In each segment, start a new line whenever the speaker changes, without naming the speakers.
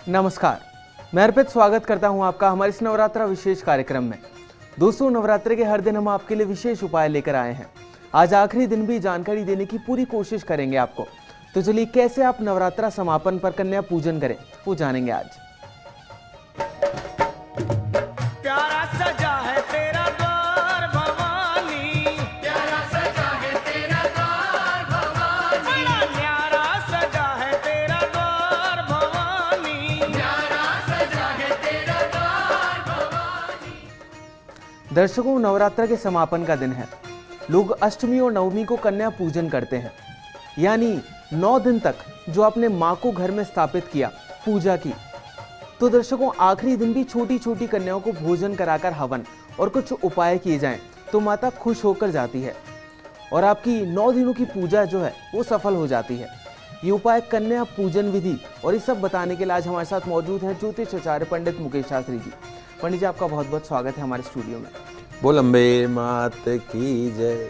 नमस्कार, मैं अर्पित स्वागत करता हूं आपका हमारे इस नवरात्रा विशेष कार्यक्रम में। दोस्तों, नवरात्रि के हर दिन हम आपके लिए विशेष उपाय लेकर आए हैं। आज आखिरी दिन भी जानकारी देने की पूरी कोशिश करेंगे आपको। तो चलिए, कैसे आप नवरात्रा समापन पर कन्या पूजन करें वो जानेंगे आज।
प्यारा सजा है तेरा द्वार भवानी, प्यारा सजा है तेरा द्वार भवानी, बड़ा न्यारा सजा है तेरा द्वार भवानी, न्यारा सजा है तेरा द्वार भवानी।
दर्शकों, नवरात्रा के समापन का दिन है। लोग अष्टमी और नवमी को कन्या पूजन करते हैं, यानी 9 दिन तक जो आपने माँ को घर में स्थापित किया, पूजा की। तो दर्शकों, आखिरी दिन भी छोटी छोटी कन्याओं को भोजन कराकर हवन और कुछ उपाय किए जाएं तो माता खुश होकर जाती है और आपकी 9 दिनों की पूजा जो है वो सफल हो जाती है। ये उपाय, कन्या पूजन विधि और ये सब बताने के लिए आज हमारे साथ मौजूद हैं ज्योतिष आचार्य पंडित मुकेश शास्त्री जी। पंडित जी, आपका बहुत बहुत स्वागत है हमारे स्टूडियो में।
बोल अम्बे मात की जय।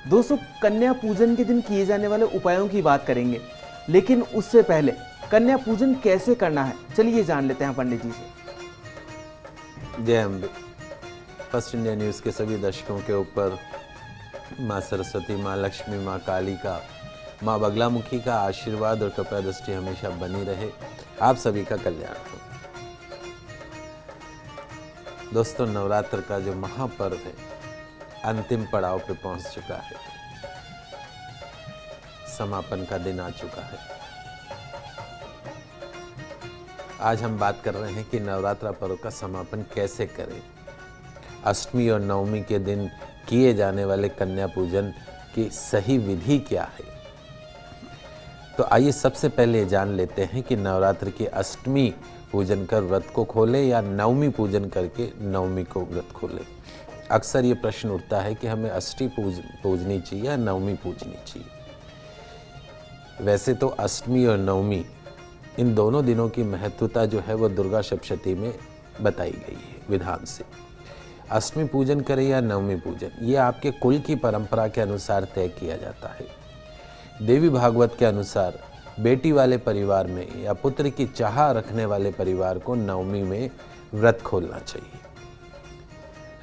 दोस्तों, कन्या पूजन के दिन किए जाने वाले उपायों की बात करेंगे, लेकिन उससे पहले कन्या पूजन कैसे करना है, चलिए जान लेते हैं पंडित जी से।
जय अम्बे। फर्स्ट इंडिया न्यूज़ के सभी दर्शकों के ऊपर माँ सरस्वती, माँ लक्ष्मी, माँ काली का, माँ बगलामुखी का आशीर्वाद और कृपा दृष्टि हमेशा बनी रहे। आप सभी का कल्याण हो। दोस्तों, नवरात्र का जो महापर्व है अंतिम पड़ाव पे पहुंच चुका है। समापन का दिन आ चुका है। आज हम बात कर रहे हैं कि नवरात्रा पर्व का समापन कैसे करें। अष्टमी और नवमी के दिन किए जाने वाले कन्या पूजन की सही विधि क्या है। तो आइए सबसे पहले जान लेते हैं कि नवरात्र की अष्टमी पूजन कर व्रत को खोले या नवमी पूजन करके नवमी को व्रत खोले। अक्सर ये प्रश्न उठता है कि हमें अष्टमी पूजनी चाहिए या नवमी पूजनी चाहिए। वैसे तो अष्टमी और नवमी इन दोनों दिनों की महत्वता जो है वो दुर्गा सप्तशती में बताई गई है विधान से। अष्टमी पूजन करें या नवमी पूजन, ये आपके कुल की परंपरा के अनुसार तय किया जाता है। देवी भागवत के अनुसार बेटी वाले परिवार में या पुत्र की चाह रखने वाले परिवार को नवमी में व्रत खोलना चाहिए।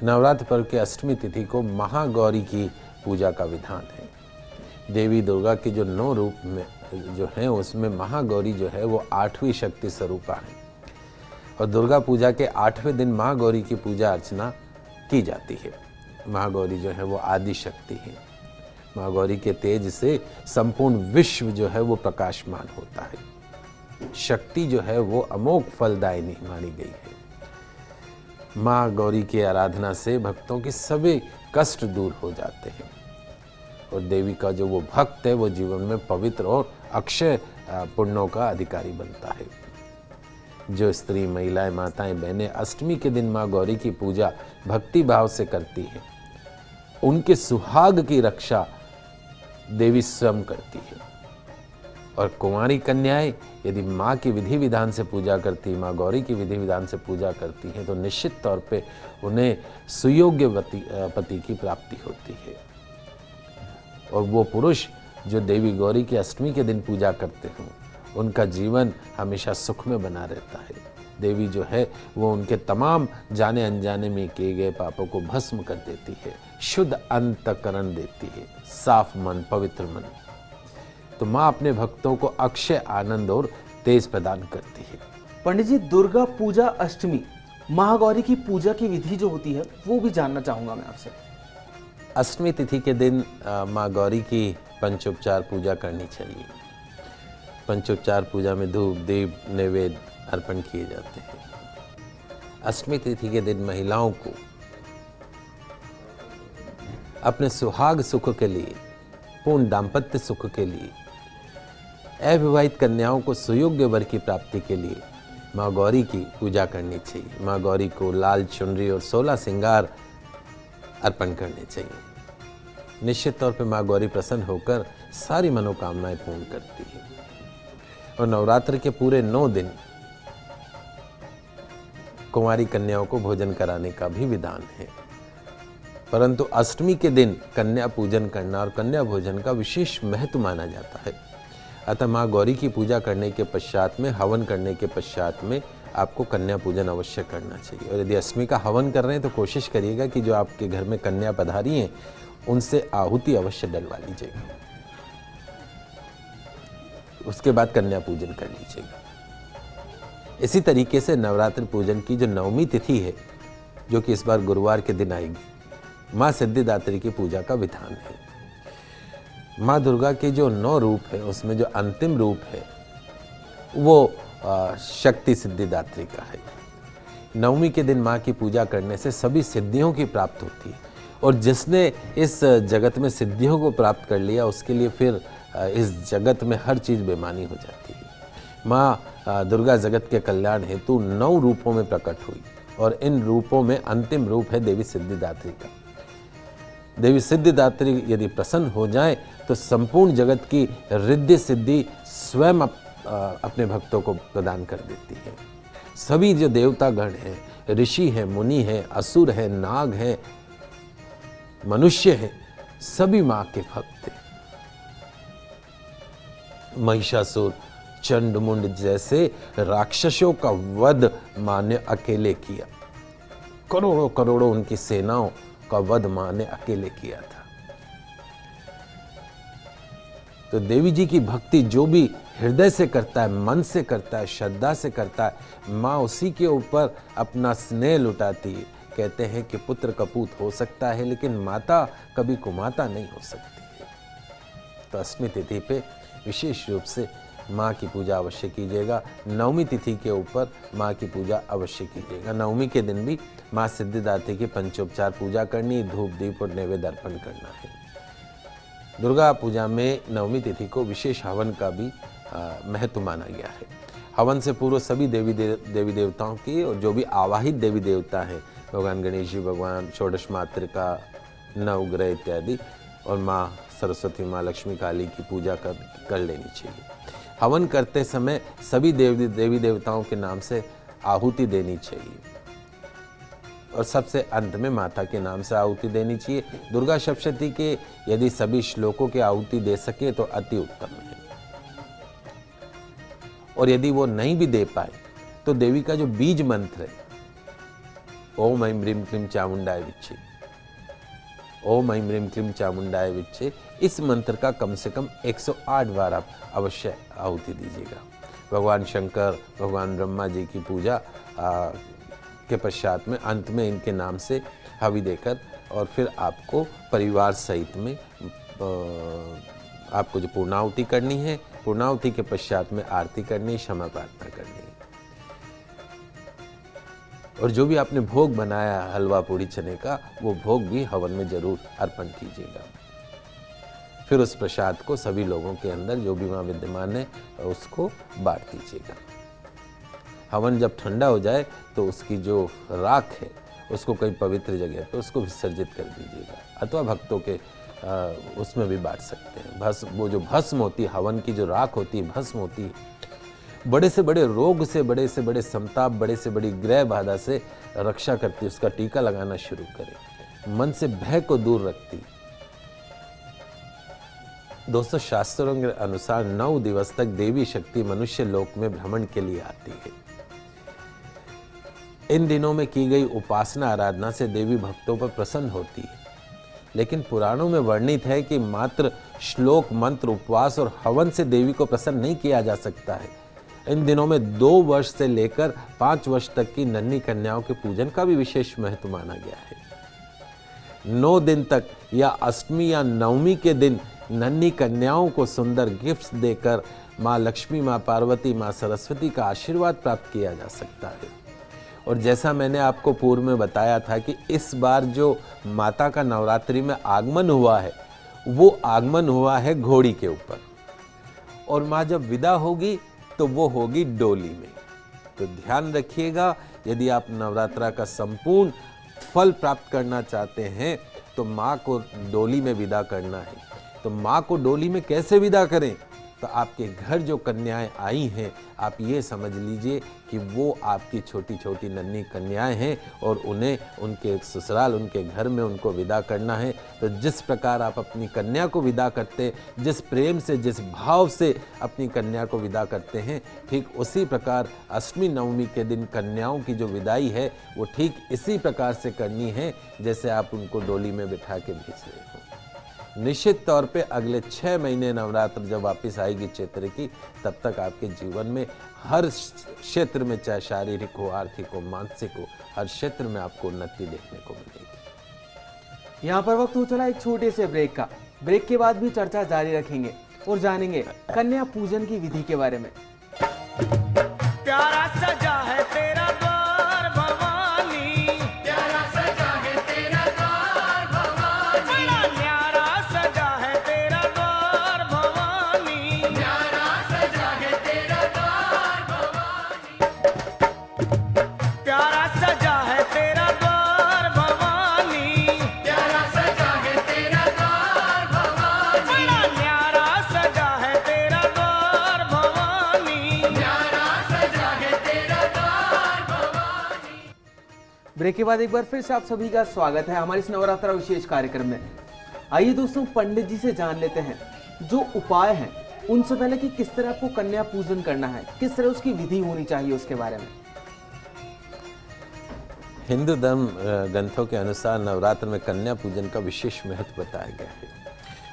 नवरात्र पर्व के अष्टमी तिथि को महागौरी की पूजा का विधान है। देवी दुर्गा के जो 9 रूप में जो हैं उसमें महागौरी जो है वो 8वीं शक्ति स्वरूपा है और दुर्गा पूजा के 8वें दिन महागौरी की पूजा अर्चना की जाती है। महागौरी जो है वो आदि शक्ति है। महागौरी के तेज से संपूर्ण विश्व जो है वो प्रकाशमान होता है। शक्ति जो है वो अमोघ फलदायिनी मानी गई है। माँ गौरी की आराधना से भक्तों के सभी कष्ट दूर हो जाते हैं और देवी का जो वो भक्त है वो जीवन में पवित्र और अक्षय पुण्यों का अधिकारी बनता है। जो स्त्री, महिलाएं, माताएं, बहनें अष्टमी के दिन माँ गौरी की पूजा भक्ति भाव से करती हैं, उनके सुहाग की रक्षा देवी स्वयं करती है। और कुंवारी कन्याएं यदि माँ की विधि विधान से पूजा करती, माँ गौरी की विधि विधान से पूजा करती हैं, तो निश्चित तौर पे उन्हें सुयोग्य पति की प्राप्ति होती है। और वो पुरुष जो देवी गौरी की अष्टमी के दिन पूजा करते हों, उनका जीवन हमेशा सुख में बना रहता है। देवी जो है वो उनके तमाम जाने अनजाने में किए गए पापों को भस्म कर देती है, शुद्ध अंतःकरण देती है, साफ मन, पवित्र मन। तो माँ अपने भक्तों को अक्षय आनंद और तेज प्रदान करती है।
पंडित जी, दुर्गा पूजा अष्टमी, महागौरी की पूजा की विधि जो होती है वो भी जानना चाहूंगा मैं आपसे।
अष्टमी तिथि के दिन माँ गौरी की पंचोपचार पूजा करनी चाहिए। पंचोपचार पूजा में धूप, दीप, नैवेद्य अर्पण किए जाते हैं। अष्टमी तिथि के दिन महिलाओं को अपने सुहाग सुख के लिए, पूर्ण दाम्पत्य सुख के लिए, अविवाहित कन्याओं को सुयोग्य वर की प्राप्ति के लिए माँ गौरी की पूजा करनी चाहिए। माँ गौरी को लाल चुनरी और 16 श्रृंगार अर्पण करने चाहिए। निश्चित तौर पे माँ गौरी प्रसन्न होकर सारी मनोकामनाएं पूर्ण करती है। और नवरात्र के पूरे 9 दिन कुंवारी कन्याओं को भोजन कराने का भी विधान है। परंतु अष्टमी के दिन कन्या पूजन करना और कन्या भोजन का विशेष महत्व माना जाता है। अतः माँ गौरी की पूजा करने के पश्चात में, हवन करने के पश्चात में आपको कन्या पूजन अवश्य करना चाहिए। और यदि अष्टमी का हवन कर रहे हैं तो कोशिश करिएगा कि जो आपके घर में कन्या पधारी हैं उनसे आहुति अवश्य डलवा लीजिएगा, उसके बाद कन्या पूजन कर लीजिएगा। इसी तरीके से नवरात्रि पूजन की जो नवमी तिथि है, जो कि इस बार गुरुवार के दिन आएगी, माँ सिद्धिदात्री की पूजा का विधान है। माँ दुर्गा के जो 9 रूप है उसमें जो अंतिम रूप है वो शक्ति सिद्धिदात्री का है। नवमी के दिन माँ की पूजा करने से सभी सिद्धियों की प्राप्त होती है, और जिसने इस जगत में सिद्धियों को प्राप्त कर लिया उसके लिए फिर इस जगत में हर चीज़ बेमानी हो जाती है। माँ दुर्गा जगत के कल्याण हेतु 9 रूपों में प्रकट हुई, और इन रूपों में अंतिम रूप है देवी सिद्धिदात्री का। देवी सिद्धिदात्री यदि प्रसन्न हो जाए तो संपूर्ण जगत की रिद्धि सिद्धि स्वयं अपने भक्तों को प्रदान कर देती है। सभी जो देवतागण हैं, ऋषि हैं, मुनि हैं, असुर हैं, नाग हैं, मनुष्य हैं, सभी माँ के भक्त हैं। महिषासुर, चंडमुंड जैसे राक्षसों का वध माँ ने अकेले किया। करोड़ों करोड़ों उनकी सेनाओं का वध माँ ने अकेले किया था। तो देवी जी की भक्ति जो भी हृदय से करता है, मन से करता है, श्रद्धा से करता है, माँ उसी के ऊपर अपना स्नेह लुटाती है। कहते हैं कि पुत्र कपूत हो सकता है लेकिन माता कभी कुमाता नहीं हो सकती है। तो अष्टमी तिथि पे विशेष रूप से माँ की पूजा अवश्य कीजिएगा। नवमी तिथि के ऊपर माँ की पूजा अवश्य कीजिएगा। नवमी के दिन भी माँ सिद्धिदात्री की पंचोपचार पूजा करनी, धूप दीप और नैवेद्य अर्पण करना है। दुर्गा पूजा में नवमी तिथि को विशेष हवन का भी महत्व माना गया है। हवन से पूर्व सभी देवी देवताओं की और जो भी आवाहित देवी देवता हैं, भगवान गणेश जी, भगवान षोडश मातृका, नवग्रह इत्यादि, और माँ सरस्वती, माँ लक्ष्मी, काली की पूजा कर लेनी चाहिए। हवन करते समय सभी देवी देवताओं के नाम से आहुति देनी चाहिए, और सबसे अंत में माता के नाम से आहुति देनी चाहिए। दुर्गा सप्तशती के यदि सभी श्लोकों की आहुति दे सके तो अति उत्तम है, और यदि वो नहीं भी दे पाए तो देवी का जो बीज मंत्र है, ओम ऐं ह्रीं क्लीं चामुंडाय विच्चे, ओम ऐं ह्रीं क्लीं चामुंडाय विच्चे, इस मंत्र का कम से कम 108 बार आप अवश्य आहुति दीजिएगा। भगवान शंकर, भगवान ब्रह्मा जी की पूजा के पश्चात में अंत में इनके नाम से हवि देकर, और फिर आपको परिवार सहित में आपको जो पूर्णाहुति करनी है, पूर्णाहुति के पश्चात में आरती करनी, क्षमा प्रार्थना करनी है। और जो भी आपने भोग बनाया हलवा पूड़ी चने का, वो भोग भी हवन में जरूर अर्पण कीजिएगा। फिर उस प्रसाद को सभी लोगों के अंदर जो भी वहाँ विद्यमान है उसको बांट दीजिएगा। हवन जब ठंडा हो जाए तो उसकी जो राख है उसको कहीं पवित्र जगह पे उसको विसर्जित कर दीजिएगा, अथवा भक्तों के उसमें भी बांट सकते हैं। भस्म, वो जो भस्म होती है, हवन की जो राख होती है, भस्म होती है, बड़े से बड़े रोग से, बड़े से बड़े संताप, बड़े से बड़ी ग्रह बाधा से रक्षा करती है। उसका टीका लगाना शुरू करें, मन से भय को दूर रखती। दोस्तों, शास्त्रों के अनुसार 9 दिवस तक देवी शक्ति मनुष्य लोक में भ्रमण के लिए आती है। इन दिनों में की गई उपासना आराधना से देवी भक्तों पर प्रसन्न होती है, लेकिन पुराणों में वर्णित है कि मात्र श्लोक, मंत्र, उपवास और हवन से देवी को प्रसन्न नहीं किया जा सकता है। इन दिनों में 2 वर्ष से लेकर 5 वर्ष तक की नन्ही कन्याओं के पूजन का भी विशेष महत्व माना गया है। 9 दिन तक या अष्टमी या नवमी के दिन नन्ही कन्याओं को सुंदर गिफ्ट्स देकर माँ लक्ष्मी, माँ पार्वती, माँ सरस्वती का आशीर्वाद प्राप्त किया जा सकता है। और जैसा मैंने आपको पूर्व में बताया था कि इस बार जो माता का नवरात्रि में आगमन हुआ है, वो आगमन हुआ है घोड़ी के ऊपर, और माँ जब विदा होगी तो वो होगी डोली में। तो ध्यान रखिएगा, यदि आप नवरात्रा का संपूर्ण फल प्राप्त करना चाहते हैं तो माँ को डोली में विदा करना है। तो माँ को डोली में कैसे विदा करें, तो आपके घर जो कन्याएं आई हैं, आप ये समझ लीजिए कि वो आपकी छोटी छोटी नन्ही कन्याएं हैं और उन्हें उनके ससुराल, उनके घर में उनको विदा करना है। तो जिस प्रकार आप अपनी कन्या को विदा करते, जिस प्रेम से, जिस भाव से अपनी कन्या को विदा करते हैं, ठीक उसी प्रकार अष्टमी नवमी के दिन कन्याओं की जो विदाई है वो ठीक इसी प्रकार से करनी है जैसे आप उनको डोली में बिठा के भेज रहे हो। निश्चित तौर पे अगले 6 महीने नवरात्र जब वापस आएगी चैत्र की, तब तक आपके जीवन में हर क्षेत्र में, चाहे शारीरिक हो, आर्थिक हो, मानसिक हो, हर क्षेत्र में आपको उन्नति देखने को मिलेगी।
यहाँ पर वक्त हो चला एक छोटे से ब्रेक का। ब्रेक के बाद भी चर्चा जारी रखेंगे और जानेंगे कन्या पूजन की विधि के बारे में।
प्यारा सजा है तेरा द्वार भवानी, प्यारा सजा है तेरा द्वार भवानी, बड़ा न्यारा सजा है तेरा द्वार भवानी, न्यारा सजा है तेरा द्वार भवानी, प्यारा सजा है तेरा द्वार भवानी, प्यारा सजा है तेरा द्वार भवानी, बड़ा न्यारा सजा है तेरा द्वार भवानी, न्यारा सजा है तेरा द्वार भवानी।
ब्रेक के बाद एक बार फिर से आप सभी का स्वागत है हमारे इस नवरात्रा विशेष कार्यक्रम में। आइए दोस्तों, पंडित जी से जान लेते हैं जो उपाय हैं उनसे पहले कि किस तरह आपको कन्या पूजन करना है, किस तरह उसकी विधि होनी चाहिए, उसके बारे में।
हिंदू धर्म ग्रंथों के अनुसार नवरात्र में कन्या पूजन का विशेष महत्व बताया गया है।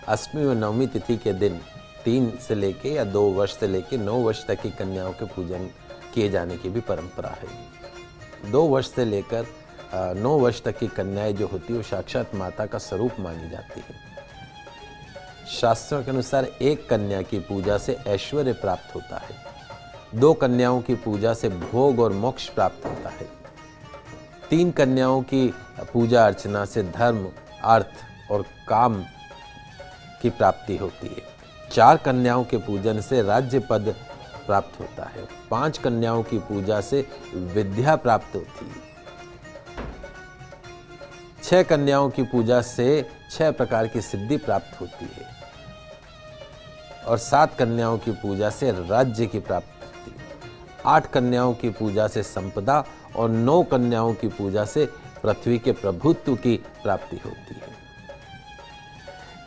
अष्टमी व नवमी तिथि के दिन 3 से लेके या 2 वर्ष से लेके 9 वर्ष तक की कन्याओं के पूजन किए जाने की भी परंपरा है। 2 वर्ष से लेकर 9 वर्ष तक की कन्याएं जो होती है वो साक्षात माता का स्वरूप मानी जाती है। शास्त्रों के अनुसार एक कन्या की पूजा से ऐश्वर्य प्राप्त होता है, 2 कन्याओं की पूजा से भोग और मोक्ष प्राप्त होता है, 3 कन्याओं की पूजा अर्चना से धर्म, अर्थ और काम की प्राप्ति होती है, 4 कन्याओं के पूजन से राज्य पद प्राप्त होता है, 5 कन्याओं की पूजा से विद्या प्राप्त होती है, 6 कन्याओं की पूजा से 6 प्रकार की सिद्धि प्राप्त होती है और 7 कन्याओं की पूजा से राज्य की प्राप्ति होती है, 8 कन्याओं की पूजा से संपदा और 9 कन्याओं की पूजा से पृथ्वी के प्रभुत्व की प्राप्ति होती है।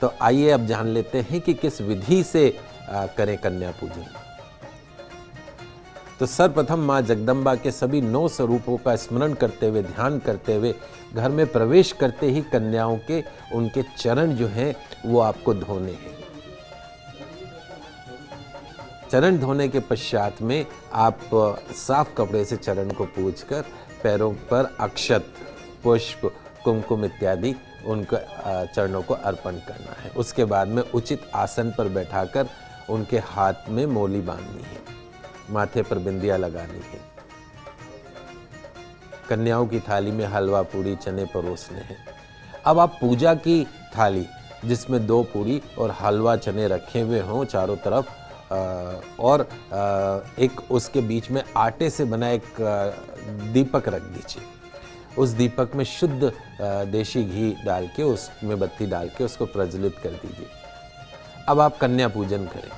तो आइए अब जान लेते हैं कि किस विधि से करें कन्या पूजन। तो सर्वप्रथम माँ जगदम्बा के सभी 9 स्वरूपों का स्मरण करते हुए, ध्यान करते हुए घर में प्रवेश करते ही कन्याओं के उनके चरण जो हैं वो आपको धोने हैं। चरण धोने के पश्चात में आप साफ कपड़े से चरण को पूछकर पैरों पर अक्षत, पुष्प, कुमकुम इत्यादि उनके चरणों को अर्पण करना है। उसके बाद में उचित आसन पर बैठाकर उनके हाथ में मोली बांधनी है, माथे पर बिंदिया लगानी है। कन्याओं की थाली में हलवा, पूरी, चने परोसने हैं। अब आप पूजा की थाली जिसमें 2 पूरी और हलवा, चने रखे हुए हों चारों तरफ और एक उसके बीच में आटे से बना एक दीपक रख दीजिए। उस दीपक में शुद्ध देशी घी डाल के, उसमें बत्ती डाल के उसको प्रज्वलित कर दीजिए। अब आप कन्या पूजन करें।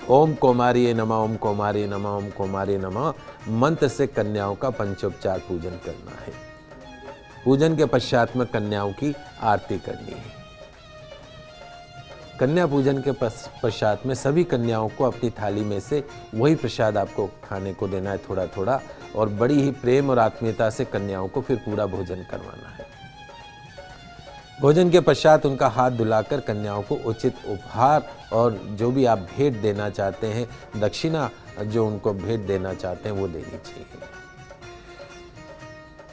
ओम कौमारी नमः, ओम कौमारी नमः, ओम कौमारी नमः मंत्र से कन्याओं का पंचोपचार पूजन करना है। पूजन के पश्चात में कन्याओं की आरती करनी है। कन्या पूजन के पश्चात में सभी कन्याओं को अपनी थाली में से वही प्रसाद आपको खाने को देना है, थोड़ा थोड़ा, और बड़ी ही प्रेम और आत्मीयता से कन्याओं को फिर पूरा भोजन करवाना है। भोजन के पश्चात उनका हाथ धुलाकर कन्याओं को उचित उपहार और जो भी आप भेंट देना चाहते हैं, दक्षिणा जो उनको भेंट देना चाहते हैं वो देनी चाहिए।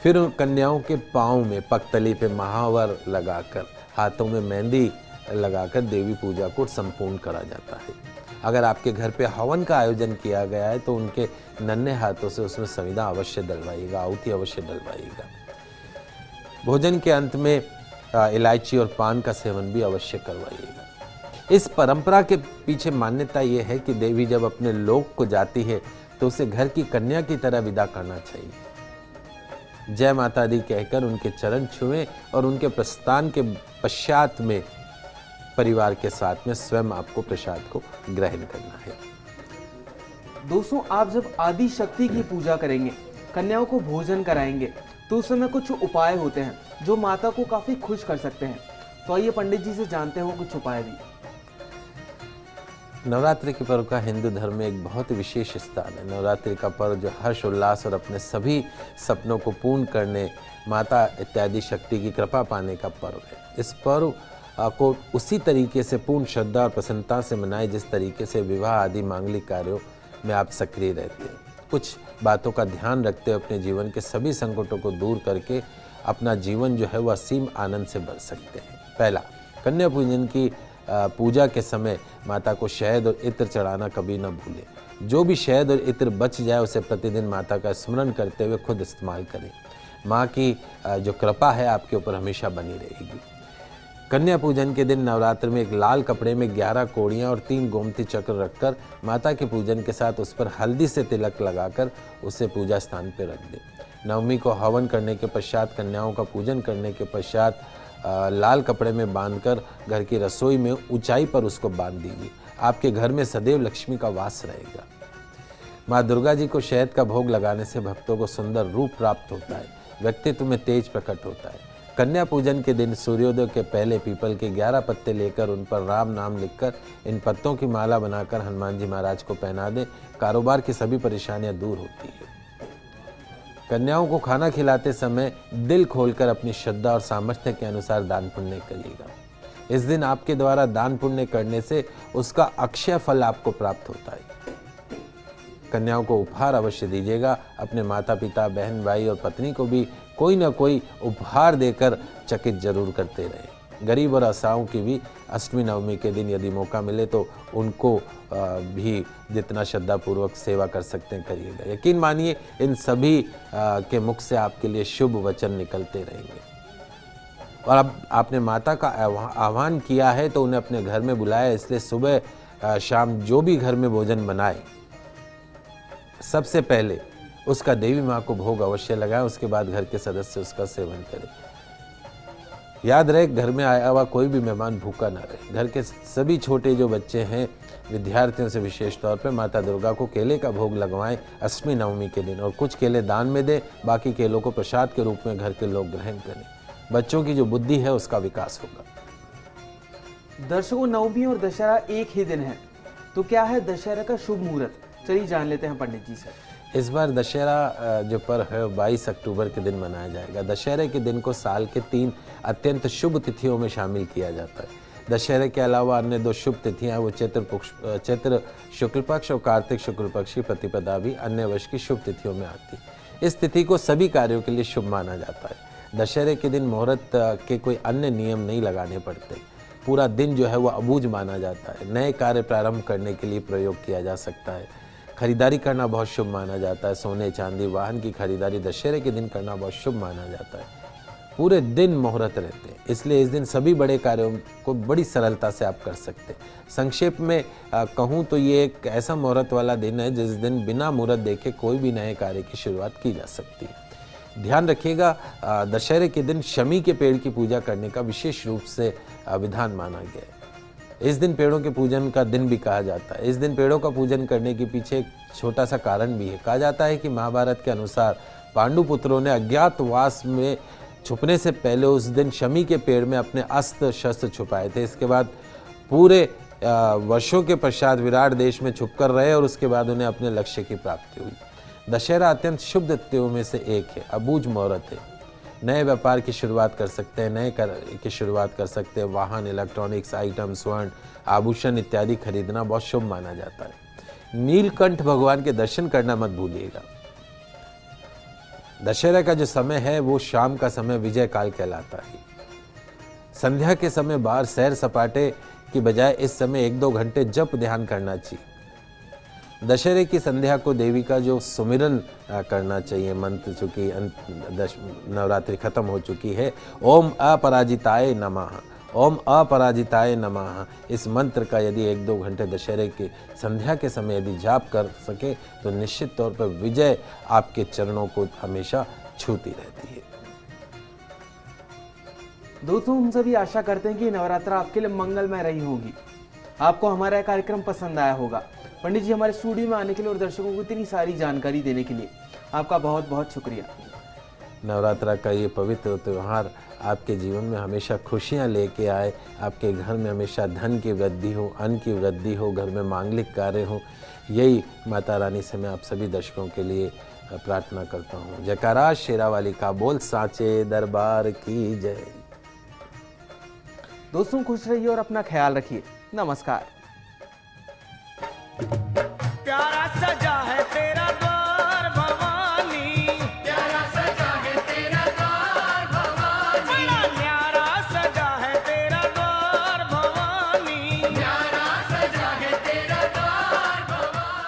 फिर उन कन्याओं के पाँव में पगतली पे महावर लगाकर, हाथों में मेहंदी लगाकर देवी पूजा को संपूर्ण करा जाता है। अगर आपके घर पे हवन का आयोजन किया गया है तो उनके नन्हे हाथों से उसमें संविदा अवश्य डलवाइएगा, आहुति अवश्य डलवाइएगा। भोजन के अंत में इलायची और पान का सेवन भी अवश्य करवाइएगा। इस परंपरा के पीछे मान्यता ये है कि देवी जब अपने लोक को जाती है तो उसे घर की कन्या की तरह विदा करना चाहिए। जय माता दी कहकर उनके चरण छुएं और उनके प्रस्थान के पश्चात में परिवार के साथ में स्वयं आपको प्रसाद को ग्रहण करना है।
दोस्तों, आप जब आदि शक्ति की पूजा करेंगे, कन्याओं को भोजन कराएंगे, तो उस समय कुछ उपाय होते हैं जो माता को काफी खुश कर सकते हैं। तो आइए पंडित जी से जानते हैं कुछ उपाय भी।
नवरात्रि के पर्व का हिंदू धर्म में एक बहुत विशेष स्थान है। नवरात्रि का पर्व जो हर्ष उल्लास और अपने सभी सपनों को पूर्ण करने, माता इत्यादि शक्ति की कृपा पाने का पर्व है। इस पर्व को उसी तरीके से पूर्ण श्रद्धा और प्रसन्नता से मनाए जिस तरीके से विवाह आदि मांगलिक कार्यों में आप सक्रिय रहते हैं। कुछ बातों का ध्यान रखते हुए अपने जीवन के सभी संकटों को दूर करके अपना जीवन जो है वह असीम आनंद से भर सकते हैं। पहला, कन्या पूजन की पूजा के समय माता को शहद और इत्र चढ़ाना कभी न भूलें। जो भी शहद और इत्र बच जाए उसे प्रतिदिन माता का स्मरण करते हुए खुद इस्तेमाल करें। माँ की जो कृपा है आपके ऊपर हमेशा बनी रहेगी। कन्या पूजन के दिन नवरात्र में एक लाल कपड़े में 11 कोड़ियाँ और 3 गोमती चक्र रखकर माता के पूजन के साथ उस पर हल्दी से तिलक लगाकर उसे पूजा स्थान पर रख दें। नवमी को हवन करने के पश्चात कन्याओं का पूजन करने के पश्चात लाल कपड़े में बांधकर घर की रसोई में ऊंचाई पर उसको बांध दीजिए। आपके घर में सदैव लक्ष्मी का वास रहेगा। माँ दुर्गा जी को शहद का भोग लगाने से भक्तों को सुंदर रूप प्राप्त होता है, व्यक्तित्व में तेज प्रकट होता है। कन्या पूजन के दिन सूर्योदय के पहले पीपल के 11 पत्ते लेकर उन पर राम नाम लिखकर इन पत्तों की माला बनाकर हनुमान जी महाराज को पहना दें। कारोबार की सभी परेशानियां दूर होती है। कन्याओं को खाना खिलाते समय दिल खोलकर अपनी श्रद्धा और सामर्थ्य के अनुसार दान पुण्य करिएगा। इस दिन आपके द्वारा दान पुण्य करने से उसका अक्षय फल आपको प्राप्त होता है। कन्याओं को उपहार अवश्य दीजिएगा। अपने माता पिता, बहन भाई और पत्नी को भी कोई ना कोई उपहार देकर चकित जरूर करते रहें। गरीब और असहायों की भी अष्टमी नवमी के दिन यदि मौका मिले तो उनको भी जितना श्रद्धापूर्वक सेवा कर सकते हैं करिएगा। यकीन मानिए इन सभी के मुख से आपके लिए शुभ वचन निकलते रहेंगे। और अब आपने माता का आह्वान किया है तो उन्हें अपने घर में बुलाया, इसलिए सुबह शाम जो भी घर में भोजन बनाए सबसे पहले उसका देवी माँ को भोग अवश्य लगाएं, उसके बाद घर के सदस्य उसका सेवन करें। याद रहे, घर में आया हुआ कोई भी मेहमान भूखा ना रहे। घर के सभी छोटे जो बच्चे हैं, विद्यार्थियों से विशेष तौर पे माता दुर्गा को केले का भोग लगवाएं अष्टमी नवमी के दिन, और कुछ केले दान में दें, बाकी केलों को प्रसाद के रूप में घर के लोग ग्रहण करें। बच्चों की जो बुद्धि है उसका विकास होगा।
दर्शकों, नवमी और दशहरा एक ही दिन है, तो क्या है दशहरा का शुभ मुहूर्त? चलिए जान लेते हैं पंडित जी से।
इस बार दशहरा जो पर्व है 22 अक्टूबर के दिन मनाया जाएगा। दशहरे के दिन को साल के 3 अत्यंत शुभ तिथियों में शामिल किया जाता है। दशहरे के अलावा अन्य 2 शुभ तिथियां हैं, वो चैत्र शुक्ल पक्ष और कार्तिक शुक्ल पक्ष की प्रतिपदा भी अन्य वर्ष की शुभ तिथियों में आती है। इस तिथि को सभी कार्यों के लिए शुभ माना जाता है। दशहरे के दिन मुहूर्त के कोई अन्य नियम नहीं लगाने पड़ते। पूरा दिन जो है वह अबूझ माना जाता है। नए कार्य प्रारंभ करने के लिए प्रयोग किया जा सकता है। खरीदारी करना बहुत शुभ माना जाता है। सोने चांदी वाहन की खरीदारी दशहरे के दिन करना बहुत शुभ माना जाता है। पूरे दिन मुहूर्त रहते हैं, इसलिए इस दिन सभी बड़े कार्यों को बड़ी सरलता से आप कर सकते हैं। संक्षेप में कहूँ तो ये एक ऐसा मुहूर्त वाला दिन है जिस दिन बिना मुहूर्त देखे कोई भी नए कार्य की शुरुआत की जा सकती है। ध्यान रखिएगा, दशहरे के दिन शमी के पेड़ की पूजा करने का विशेष रूप से विधान माना गया है। इस दिन पेड़ों के पूजन का दिन भी कहा जाता है। इस दिन पेड़ों का पूजन करने के पीछे एक छोटा सा कारण भी है। कहा जाता है कि महाभारत के अनुसार पांडु पुत्रों ने अज्ञातवास में छुपने से पहले उस दिन शमी के पेड़ में अपने अस्त्र शस्त्र छुपाए थे। इसके बाद पूरे वर्षों के पश्चात विराट देश में छुपकर रहे और उसके बाद उन्हें अपने लक्ष्य की प्राप्ति हुई। दशहरा अत्यंत शुभ तिथियों में से एक है, अबूझ मुहूर्त है। नए व्यापार की शुरुआत कर सकते हैं, नए कार्य की शुरुआत कर सकते हैं। वाहन, इलेक्ट्रॉनिक्स आइटम, स्वर्ण आभूषण इत्यादि खरीदना बहुत शुभ माना जाता है। नीलकंठ भगवान के दर्शन करना मत भूलिएगा। दशहरा का जो समय है वो शाम का समय विजय काल कहलाता है। संध्या के समय बाहर सैर सपाटे की बजाय इस समय 1-2 घंटे जप ध्यान करना चाहिए। दशहरे की संध्या को देवी का जो सुमिरन करना चाहिए, मंत्र चूंकि नवरात्रि खत्म हो चुकी है, ओम अपराजिताय नमः, ओम अपराजिताय नमः, इस मंत्र का यदि 1-2 घंटे दशहरे के संध्या के समय यदि जाप कर सके तो निश्चित तौर पर विजय आपके चरणों को हमेशा छूती रहती है।
दोस्तों, हम सभी आशा करते हैं कि नवरात्रा आपके लिए मंगलमय रही होगी। आपको हमारा यह कार्यक्रम पसंद आया होगा। पंडित जी, हमारे स्टूडियो में आने के लिए और दर्शकों को इतनी सारी जानकारी देने के लिए आपका बहुत बहुत शुक्रिया।
नवरात्रा का ये पवित्र त्यौहार आपके जीवन में हमेशा खुशियाँ लेके आए, आपके घर में हमेशा धन की वृद्धि हो, अन्न की वृद्धि हो, घर में मांगलिक कार्य हो, यही माता रानी से मैं आप सभी दर्शकों के लिए प्रार्थना करता हूँ। जयकारा शेरावाली का बोल, साचे दरबार की जय।
दोस्तों, खुश रहिए और अपना ख्याल रखिए। नमस्कार।